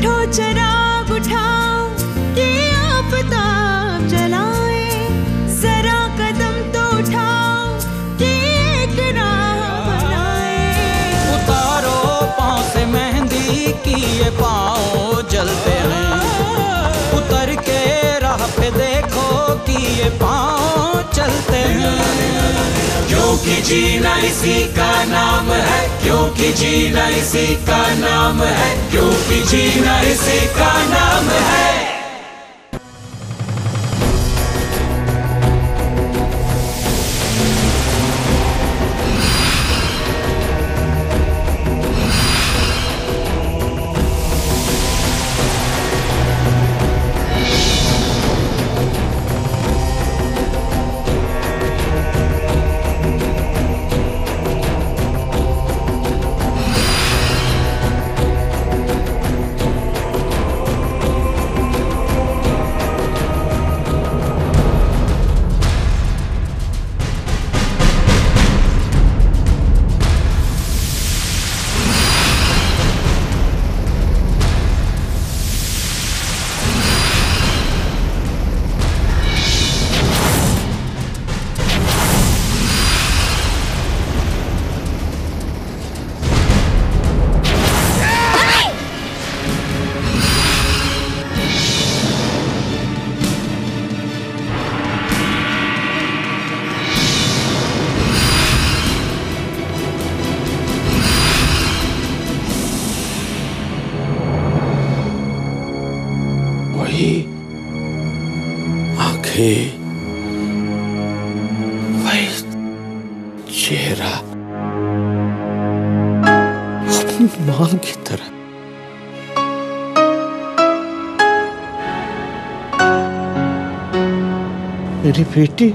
उठो चिराग उठाओ कि आफताब जलाए, जरा कदम तो उठाओ कि एक राह बनाए। उतारो पाँव से मेहंदी की ये पाँव जलते हैं, उतर के राह पे देखो कि ये पाँव चलते हैं। क्योंकि जीना इसी का नाम है, क्योंकि जीना इसी का नाम है, क्योंकि जीना इसी का नाम है। आंखें, वही चेहरा अपनी मां की तरह। मेरी बेटी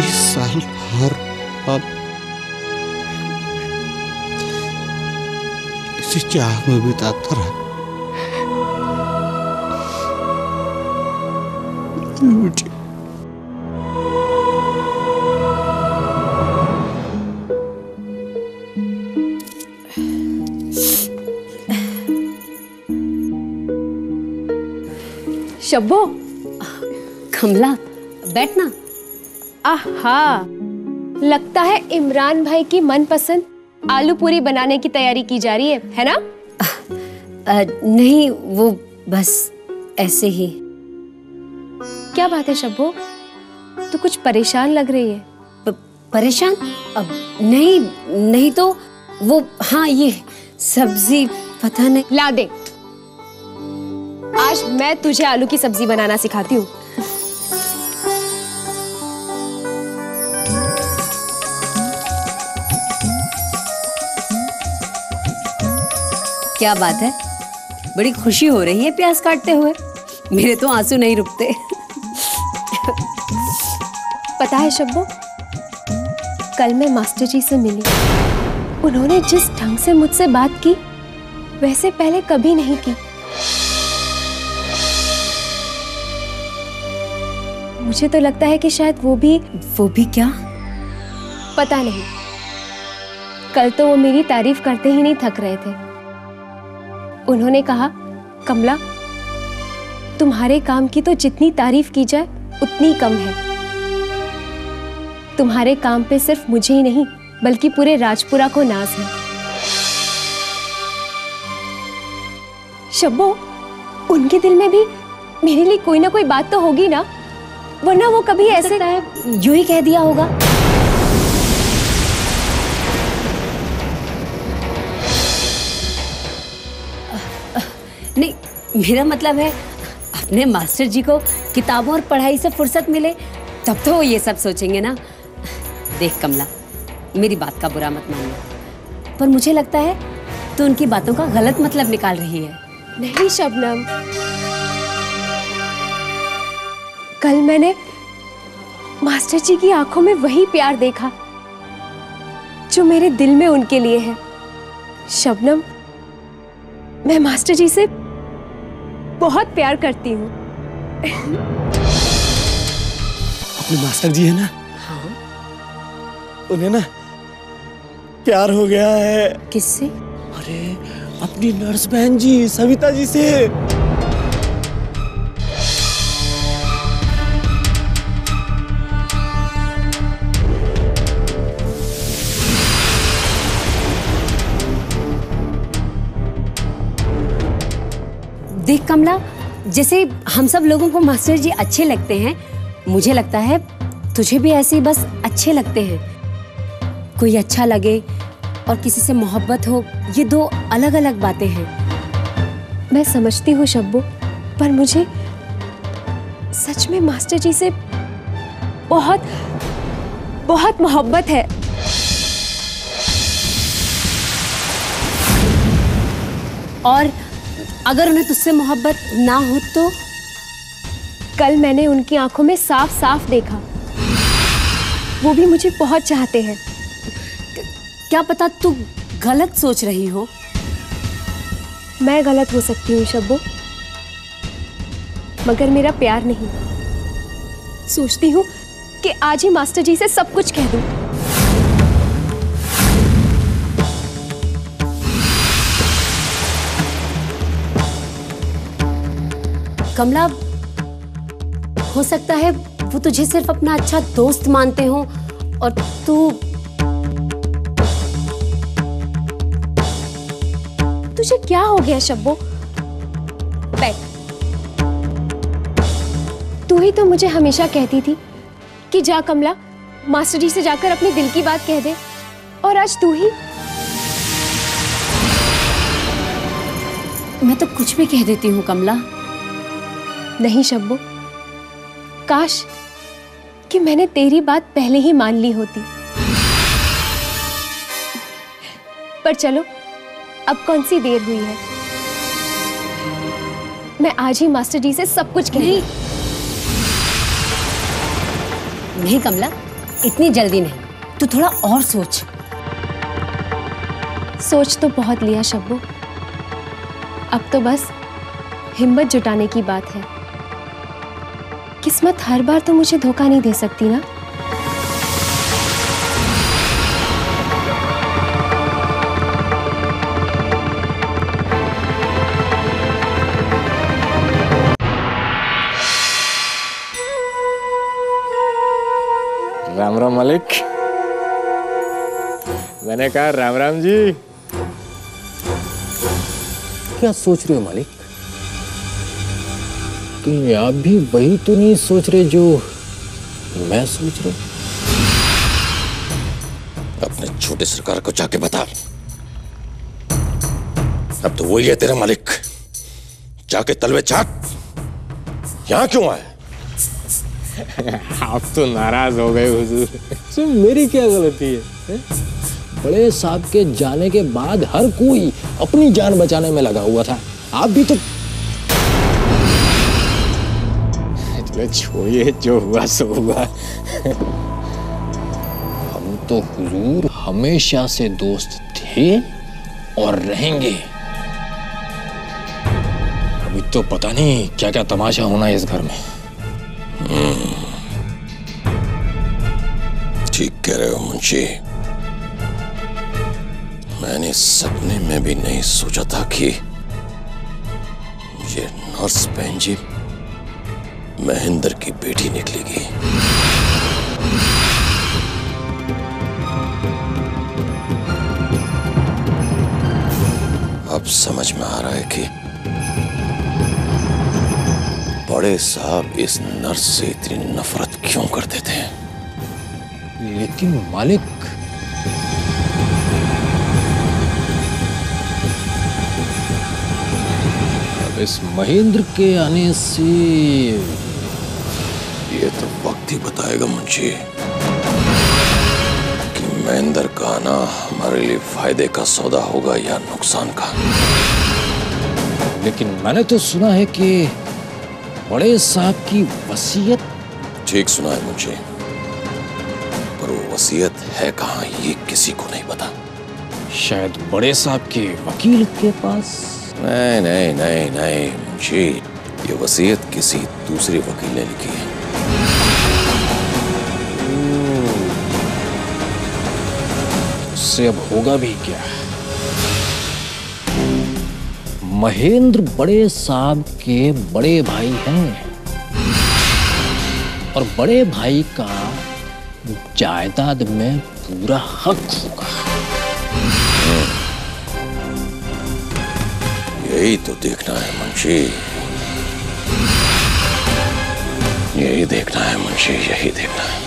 साल हर पल इसी चाह में बिताता रहा। शब्बो, कमला बैठना। आहा, लगता है इमरान भाई की मनपसंद आलू पूरी बनाने की तैयारी की जा रही है ना? नहीं, वो बस ऐसे ही। क्या बात है शब्बो, तू कुछ परेशान लग रही है। परेशान? अब नहीं तो वो, हाँ ये सब्जी पता नहीं। ला दे, आज मैं तुझे आलू की सब्जी बनाना सिखाती हूँ। क्या बात है, बड़ी खुशी हो रही है प्याज काटते हुए। मेरे तो आंसू नहीं रुकते। पता है शब्बो, कल मैं मास्टर जी से मिली। उन्होंने जिस ढंग से मुझसे बात की वैसे पहले कभी नहीं की। मुझे तो लगता है कि शायद वो भी क्या पता नहीं। कल तो वो मेरी तारीफ करते ही नहीं थक रहे थे। उन्होंने कहा, कमला तुम्हारे काम की तो जितनी तारीफ की जाए उतनी कम है। तुम्हारे काम पे सिर्फ मुझे ही नहीं बल्कि पूरे राजपुरा को नाज है। शब्बो, उनके दिल में भी मेरे लिए कोई ना कोई बात तो होगी ना, वरना वो कभी ऐसे यूं ही कह दिया होगा। नहीं, मेरा मतलब है अपने मास्टर जी को किताबों और पढ़ाई से फुर्सत मिले तब तो वो ये सब सोचेंगे ना। देख कमला, मेरी बात का बुरा मत मानना, पर मुझे लगता है तो उनकी बातों का गलत मतलब निकाल रही है। नहीं शबनम, कल मैंने मास्टर जी की आंखों में वही प्यार देखा जो मेरे दिल में उनके लिए है। शबनम, मैं मास्टर जी से बहुत प्यार करती हूँ। अपने मास्टर जी है ना, हाँ। उन्हें ना प्यार हो गया है। किससे? अरे अपनी नर्स बहन जी सविता जी से। देख कमला, जैसे हम सब लोगों को मास्टर जी अच्छे लगते हैं, मुझे लगता है तुझे भी ऐसे ही बस अच्छे लगते हैं। कोई अच्छा लगे और किसी से मोहब्बत हो, ये दो अलग अलग बातें हैं। मैं समझती हूँ शब्बू, पर मुझे सच में मास्टर जी से बहुत बहुत मोहब्बत है। और अगर उन्हें तुझसे मोहब्बत ना हो तो? कल मैंने उनकी आंखों में साफ साफ देखा, वो भी मुझे बहुत चाहते हैं। क्या पता तू गलत सोच रही हो। मैं गलत हो सकती हूँ शब्बू, मगर मेरा प्यार नहीं। सोचती हूँ कि आज ही मास्टर जी से सब कुछ कह दूं। कमला, हो सकता है वो तुझे सिर्फ अपना अच्छा दोस्त मानते हो और तुझे क्या हो गया शब्बू? बैठ। तू ही तो मुझे हमेशा कहती थी कि जा कमला, मास्टर जी से जाकर अपने दिल की बात कह दे, और आज तू ही। मैं तो कुछ भी कह देती हूँ कमला। नहीं शब्बू, काश कि मैंने तेरी बात पहले ही मान ली होती। पर चलो, अब कौन सी देर हुई है। मैं आज ही मास्टर जी से सब कुछ कह दूं। नहीं कमला, इतनी जल्दी नहीं, तू थोड़ा और सोच। सोच तो बहुत लिया शब्बू, अब तो बस हिम्मत जुटाने की बात है। किस्मत हर बार तो मुझे धोखा नहीं दे सकती ना। राम राम मालिक। मैंने कहा राम राम जी। क्या सोच रहे हो मालिक? कहीं आप भी वही तो नहीं सोच रहे जो मैं सोच रहा हूं? अपने छोटे सरकार को जाके बता, अब तो वही है तेरा मालिक। जाके तलवे चाक। यहां क्यों आए? आप तो नाराज हो गए हुजूर। तो मेरी क्या गलती है? बड़े साहब के जाने के बाद हर कोई अपनी जान बचाने में लगा हुआ था, आप भी तो। चलो छोड़िए, जो हुआ सो हुआ। हम तो हुजूर हमेशा से दोस्त थे और रहेंगे। अभी तो पता नहीं क्या क्या तमाशा होना है इस घर में। ठीक कह रहे हो मुंशी। मैंने सपने में भी नहीं सोचा था कि ये नर्स बहन जी महेंद्र की बेटी निकलेगी। अब समझ में आ रहा है कि बड़े साहब इस नर्स से इतनी नफरत क्यों करते थे। लेकिन मालिक, अब इस महेंद्र के आने से ये तो वक्त ही बताएगा मुंशी कि महेंद्र का आना हमारे लिए फायदे का सौदा होगा या नुकसान का। लेकिन मैंने तो सुना है कि बड़े साहब की वसीयत। ठीक सुना है मुंशी। वसीयत है कहाँ ये किसी को नहीं पता। शायद बड़े साहब के वकील के पास। नहीं नहीं नहीं नहीं मुंशी, ये वसीयत किसी दूसरे वकील ने लिखी है। उससे अब होगा भी क्या? महेंद्र बड़े साहब के बड़े भाई हैं और बड़े भाई का जायदाद में पूरा हक होगा। यही तो देखना है मुंशी, यही देखना है मुंशी, यही देखना है।